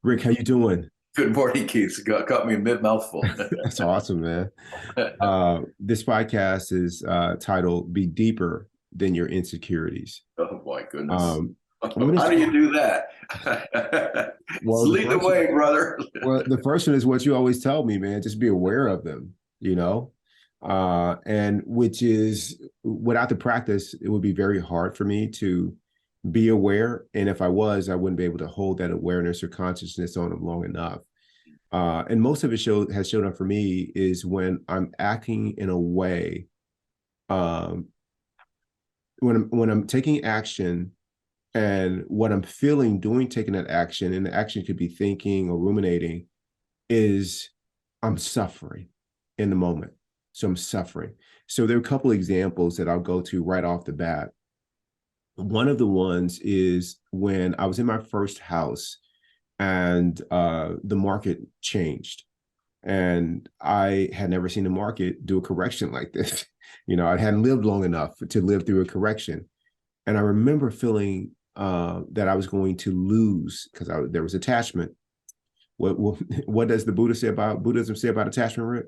Rick, how you doing? Good morning, Keith. Got me mid mouthful. That's awesome, man. This podcast is titled "Be Deeper Than Your Insecurities." Oh my goodness. Um, I want to How do you start. do that? Well, the Lead the first, way, brother. the first one is what you always tell me, man. Just be aware of them, and which is without the practice, it would be very hard for me to be aware. And if I was, I wouldn't be able to hold that awareness or consciousness on them long enough. And most of it has shown up for me is when I'm acting in a way, um, when I'm taking action and what I'm feeling doing taking that action, and the action could be thinking or ruminating, is I'm suffering in the moment. So I'm suffering. So there are a couple of examples that I'll go to right off the bat. One of the ones is when I was in my first house and the market changed. And I had never seen the market do a correction like this. I hadn't lived long enough to live through a correction. And I remember feeling that I was going to lose because there was attachment. What does the Buddhism say about attachment, Rick?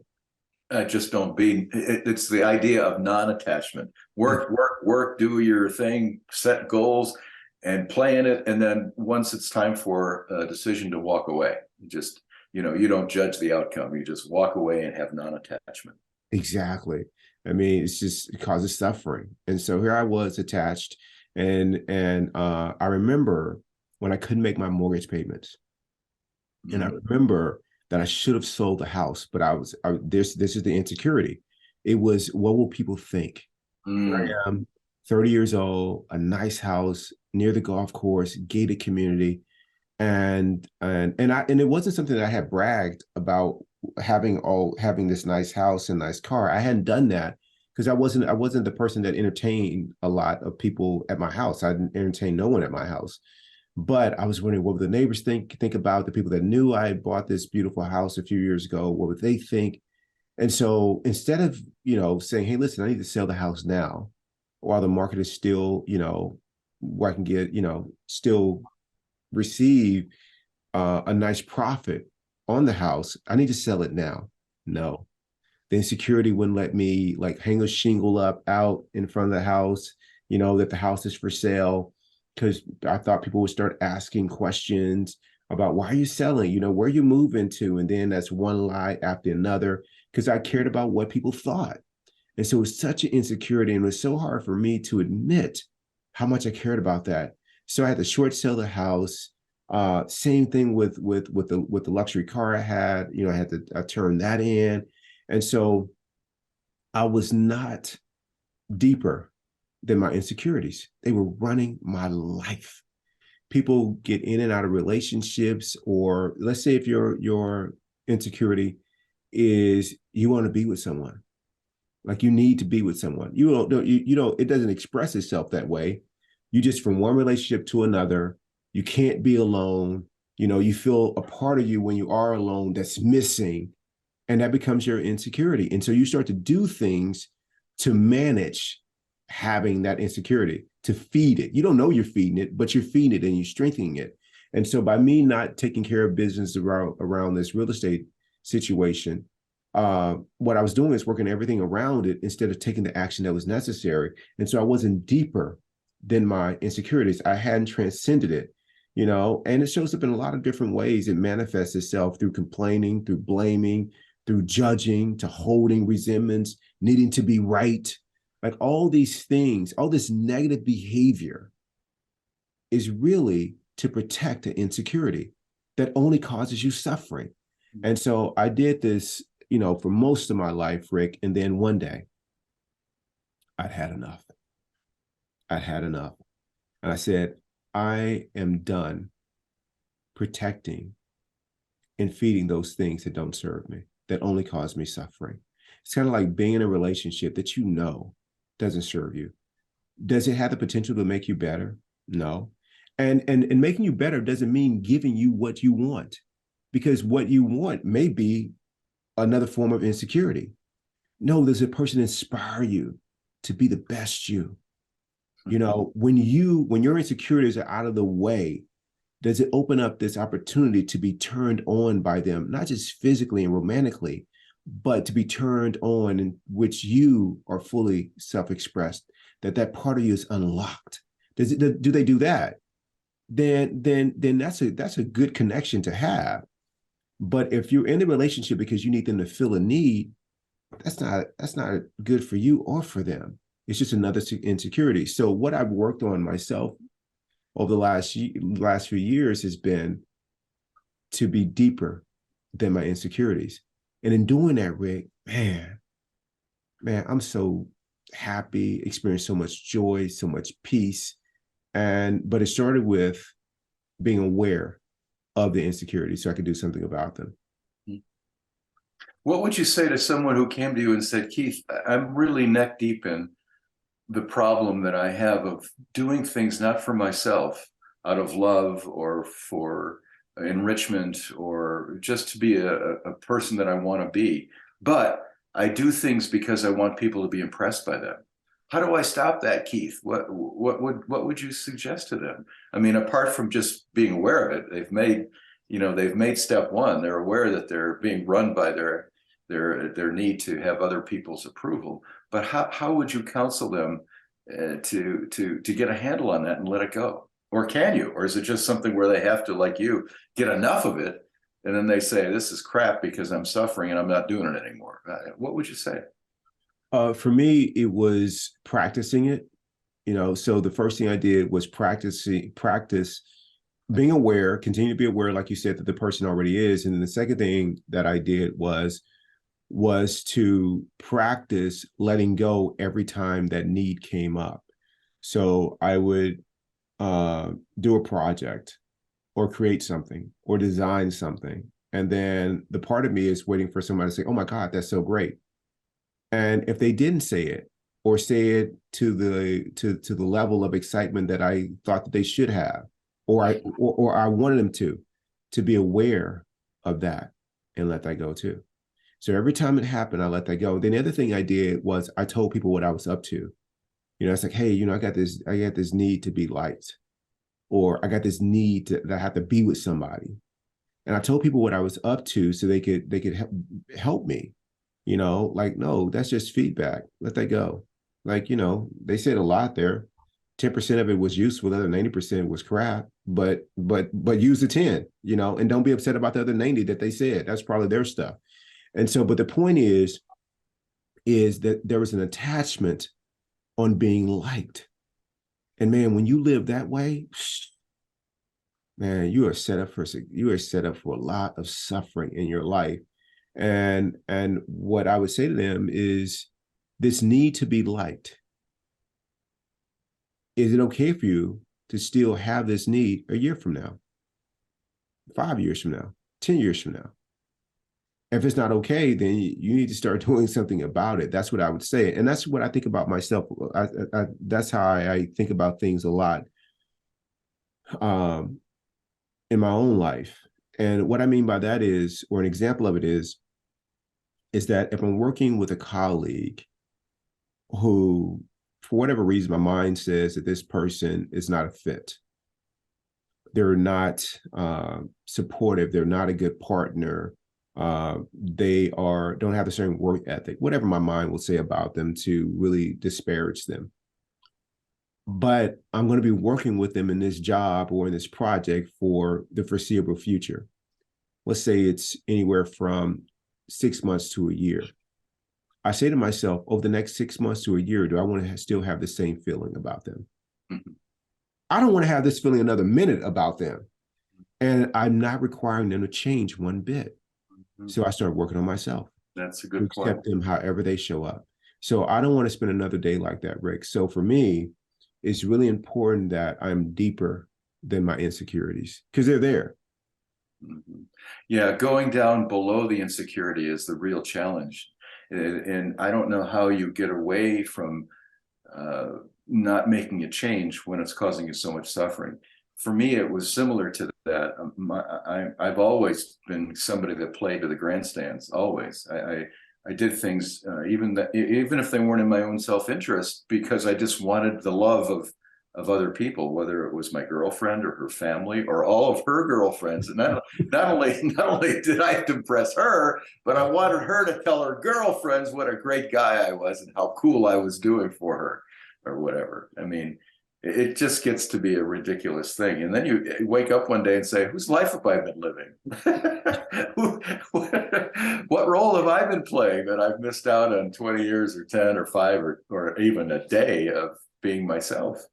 Just don't be. It's the idea of non-attachment. Work, work, work. Do your thing. Set goals, and play in it. And then once it's time for a decision to walk away, you don't judge the outcome. You just walk away and have non-attachment. Exactly. I mean, it causes suffering. And so here I was attached, and I remember when I couldn't make my mortgage payments. And I Mm. remember that I should have sold the house, but this is the insecurity. It was, what will people think? Here Mm. I am, 30 years old, a nice house near the golf course, gated community. And it wasn't something that I had bragged about having this nice house and nice car. I hadn't done that because I wasn't the person that entertained a lot of people at my house. I didn't entertain no one at my house. But I was wondering, what would the neighbors think about the people that knew I had bought this beautiful house a few years ago? What would they think? And so instead of, saying, hey, listen, I need to sell the house now while the market is still, where I can get, still receive a nice profit on the house, I need to sell it now. No, the insecurity wouldn't let me like hang a shingle up out in front of the house, that the house is for sale, because I thought people would start asking questions about why are you selling, where are you moving to? And then that's one lie after another, because I cared about what people thought. And so it was such an insecurity, and it was so hard for me to admit how much I cared about that. So I had to short sell the house. Same thing with the luxury car I had. I had to turn that in, and so I was not deeper than my insecurities. They were running my life. People get in and out of relationships, or let's say if your insecurity is you want to be with someone, like you need to be with someone. It doesn't express itself that way. You just from one relationship to another, you can't be alone. You feel a part of you when you are alone that's missing, and that becomes your insecurity. And so you start to do things to manage having that insecurity, to feed it. You don't know you're feeding it, but you're feeding it and you're strengthening it. And so by me not taking care of business around this real estate situation, what I was doing is working everything around it instead of taking the action that was necessary. And so I wasn't deeper than my insecurities. I hadn't transcended it, and it shows up in a lot of different ways. It manifests itself through complaining, through blaming, through judging, to holding resentments, needing to be right. Like all these things, all this negative behavior is really to protect an insecurity that only causes you suffering. And so I did this, for most of my life, Rick. And then one day I'd had enough. I'd had enough. And I said, I am done protecting and feeding those things that don't serve me, that only cause me suffering. It's kind of like being in a relationship that doesn't serve you. Does it have the potential to make you better? No. And making you better doesn't mean giving you what you want, because what you want may be another form of insecurity. No, does a person inspire you to be the best you? When your insecurities are out of the way, Does it open up this opportunity to be turned on by them, not just physically and romantically, but to be turned on in which you are fully self-expressed, that part of you is unlocked? Do they do that? Then that's a good connection to have. But if you're in a relationship because you need them to fill a need, that's not good for you or for them. It's just another insecurity. So what I've worked on myself over the last few years has been to be deeper than my insecurities. And in doing that, Rick, man, I'm so happy, experienced so much joy, so much peace. But it started with being aware of the insecurities so I could do something about them. What would you say to someone who came to you and said, Keith, I'm really neck deep in the problem that I have of doing things not for myself, out of love or for enrichment or just to be a person that I want to be, but I do things because I want people to be impressed by them. How do I stop that, Keith? What would you suggest to them? I mean, apart from just being aware of it, they've made step one. They're aware that they're being run by their need to have other people's approval. But how would you counsel them to get a handle on that and let it go? Or can you? Or is it just something where they have to, like you, get enough of it, and then they say, this is crap because I'm suffering and I'm not doing it anymore? What would you say? For me, it was practicing it. So the first thing I did was practice being aware, continue to be aware, like you said, that the person already is. And then the second thing that I did was to practice letting go every time that need came up. So I would do a project or create something or design something. And then the part of me is waiting for somebody to say, oh my God, that's so great. And if they didn't say it or say it to the level of excitement that I thought that they should have, or I wanted them to be aware of that and let that go too. So every time it happened, I let that go. Then the other thing I did was I told people what I was up to. It's like, hey, I got this need to be liked, or I got this need that I have to be with somebody. And I told people what I was up to so they could help me. Like, no, that's just feedback. Let that go. Like, they said a lot there. 10% of it was useful. The other 90% was crap. But use the 10, and don't be upset about the other 90 that they said. That's probably their stuff. And so, but the point is that there was an attachment on being liked. And man, when you live that way, man, you are set up for a lot of suffering in your life. And what I would say to them is this need to be liked. Is it okay for you to still have this need a year from now, 5 years from now, 10 years from now? If it's not okay, then you need to start doing something about it. That's what I would say. And that's what I think about myself. That's how I think about things a lot in my own life. And what I mean by that is, or an example of it is that if I'm working with a colleague who, for whatever reason, my mind says that this person is not a fit, they're not supportive, they're not a good partner, they don't have the same work ethic, whatever my mind will say about them to really disparage them. But I'm going to be working with them in this job or in this project for the foreseeable future. Let's say it's anywhere from 6 months to a year. I say to myself, over the next 6 months to a year, do I want to still have the same feeling about them? Mm-hmm. I don't want to have this feeling another minute about them. And I'm not requiring them to change one bit. Mm-hmm. So I started working on myself. That's a good point. Accept them however they show up. So I don't want to spend another day like that, Rick. So for me, it's really important that I'm deeper than my insecurities because they're there. Mm-hmm. Yeah, going down below the insecurity is the real challenge. And I don't know how you get away from not making a change when it's causing you so much suffering. For me, it was similar to that. I've always been somebody that played to the grandstands, always. I did things even if they weren't in my own self-interest, because I just wanted the love of other people, whether it was my girlfriend or her family or all of her girlfriends. And not only did I have to impress her, but I wanted her to tell her girlfriends what a great guy I was and how cool I was doing for her or whatever. I mean, it just gets to be a ridiculous thing. And then you wake up one day and say, whose life have I been living? What role have I been playing that I've missed out on 20 years or 10 or 5 or even a day of being myself?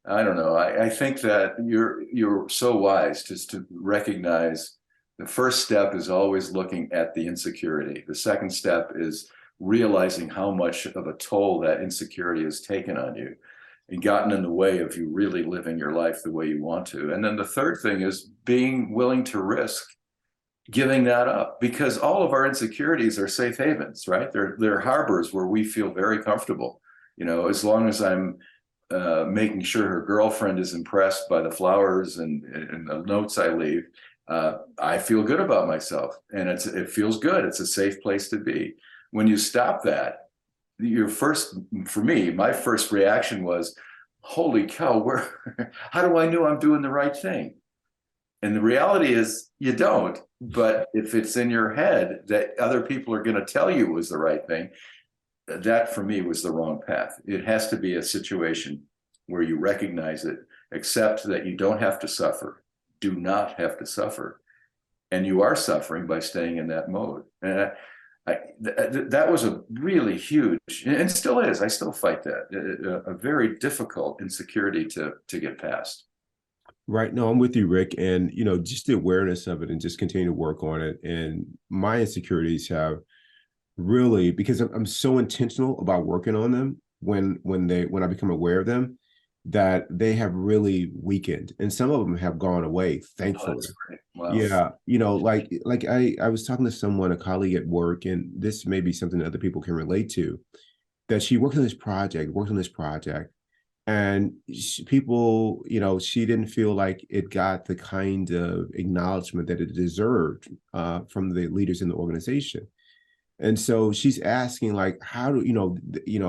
I don't know. I think that you're so wise just to recognize the first step is always looking at the insecurity. The second step is realizing how much of a toll that insecurity has taken on you and gotten in the way of you really living your life the way you want to. And then the third thing is being willing to risk giving that up, because all of our insecurities are safe havens, right? They're harbors where we feel very comfortable. You know, as long as I'm making sure her girlfriend is impressed by the flowers and the notes I leave, I feel good about myself, and it feels good. It's a safe place to be. When you stop that, for me, my first reaction was, holy cow, how do I know I'm doing the right thing? And the reality is you don't. But if it's in your head that other people are going to tell you was the right thing, that for me was the wrong path. It has to be a situation where you recognize it, accept that you don't have to suffer, do not have to suffer, and you are suffering by staying in that mode. And that was a really huge, and still is, I still fight that, a very difficult insecurity to get past. Right. No, I'm with you, Rick. And, you know, just the awareness of it and just continue to work on it. And my insecurities have really, because I'm so intentional about working on them when I become aware of them, that they have really weakened. And some of them have gone away, Oh, thankfully. that's great. Wow. Yeah. You know, like I was talking to someone, a colleague at work, and this may be something that other people can relate to, that she worked on this project, and people, you know, she didn't feel like it got the kind of acknowledgement that it deserved from the leaders in the organization. And so she's asking, like, how do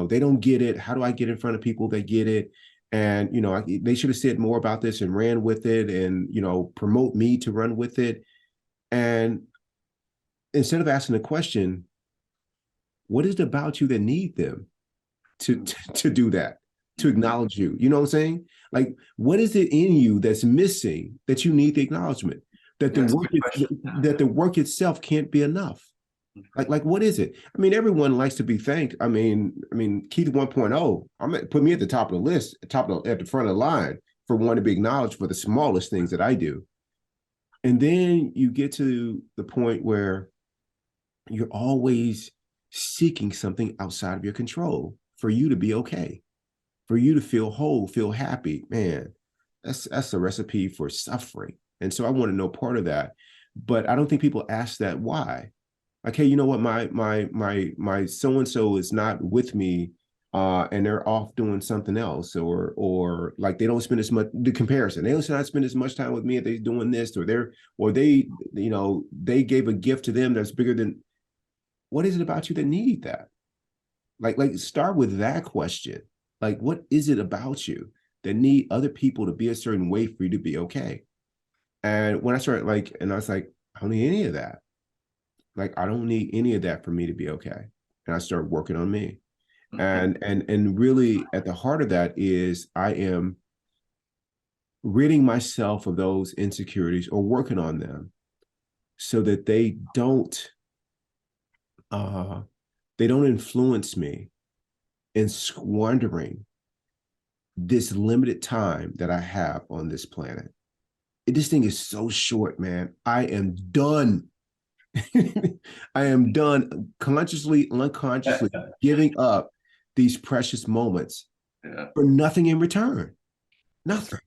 they don't get it? How do I get in front of people that get it? And they should have said more about this and ran with it, and promote me to run with it. And instead of asking the question, what is it about you that need them to do that? To acknowledge you. You know what I'm saying? Like, what is it in you that's missing that you need the acknowledgement? That the work itself can't be enough. Like what is it? I mean, everyone likes to be thanked. I mean, Keith 1.0, put me at the top of the list, at the front of the line for wanting to be acknowledged for the smallest things that I do. And then you get to the point where you're always seeking something outside of your control for you to be okay, for you to feel whole, feel happy. Man, that's a recipe for suffering. And so I want to know part of that. But I don't think people ask that why. Like, hey, you know what, my so-and-so is not with me, and they're off doing something else, or like they don't spend as much, the comparison, they don't not spend as much time with me if they're doing this, or they gave a gift to them that's bigger than. What is it about you that need that? Like start with that question. Like, what is it about you that need other people to be a certain way for you to be okay? And when I started I was like, I don't need any of that. Like, I don't need any of that for me to be okay. And I started working on me. And really at the heart of that is I am ridding myself of those insecurities or working on them so that they don't influence me in squandering this limited time that I have on this planet. This thing is so short, man. I am done. I am done consciously, unconsciously giving up these precious moments for nothing in return. Nothing.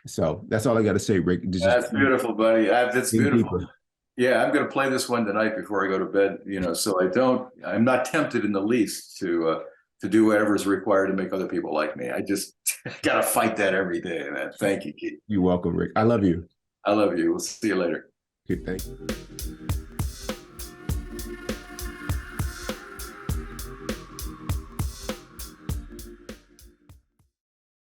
So that's all I got to say, Rick. That's beautiful, buddy. That's beautiful. Deeper. Yeah, I'm going to play this one tonight before I go to bed. So I'm not tempted in the least to do whatever is required to make other people like me. I just got to fight that every day, man. Thank you, Keith. You're welcome, Rick. I love you. I love you. We'll see you later. Good, thank you.